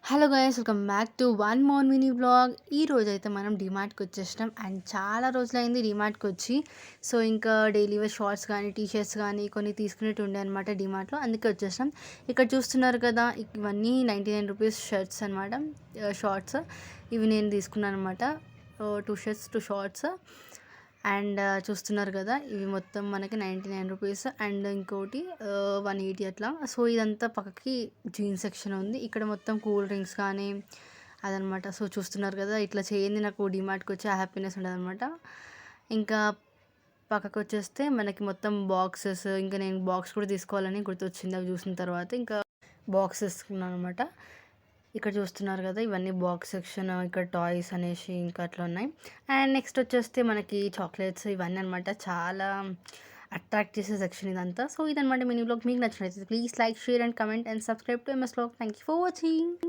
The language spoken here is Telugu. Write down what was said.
Hello guys, welcome back to one more mini blog. ఈ రోజైతే మనం డిమార్ట్కి వచ్చేసినాం అండ్ చాలా రోజులైంది డిమార్ట్కి వచ్చి. సో ఇంకా డైలీ వేర్ షార్ట్స్ కానీ టీషర్ట్స్ కానీ కొన్ని తీసుకునేట్టు ఉండే అనమాట డిమార్ట్లో, అందుకే వచ్చేసినాం. ఇక్కడ చూస్తున్నారు కదా, ఇవన్నీ 99 రూపీస్ షర్ట్స్ అనమాట, షార్ట్స్. ఇవి నేను తీసుకున్నాను అనమాట, 2 షర్ట్స్ 2 షార్ట్స్. అండ్ చూస్తున్నారు కదా, ఇవి మొత్తం మనకి 99 రూపీస్ అండ్ ఇంకోటి 180 అట్లా. సో ఇదంతా పక్కకి జీన్స్ సెక్షన్ ఉంది. ఇక్కడ మొత్తం కూల్ డ్రింక్స్ కానీ అదనమాట. సో చూస్తున్నారు కదా, ఇట్లా చేయండి నాకు డిమార్ట్కి వచ్చి హ్యాపీనెస్ ఉండదు అనమాట. ఇంకా పక్కకు వచ్చేస్తే మనకి మొత్తం బాక్సెస్, ఇంకా నేను బాక్స్ కూడా తీసుకోవాలని గుర్తొచ్చింది అవి చూసిన తర్వాత. ఇంకా బాక్స్ తీసుకున్నాను అనమాట. ఇక్కడ చూస్తున్నారు కదా, ఇవన్నీ బాక్స్ సెక్షన్, ఇక్కడ టాయ్స్ అనేసి ఇంకా అట్లా ఉన్నాయి. అండ్ నెక్స్ట్ వచ్చేస్తే మనకి చాక్లెట్స్ ఇవన్నీ అనమాట. చాలా అట్రాక్ట్ చేసే సెక్షన్ ఇదంతా. సో ఇదనమాట మినీ బ్లాగ్. మీకు నచ్చినట్లయితే please like, share and comment and subscribe to MS blog. Thank you for watching.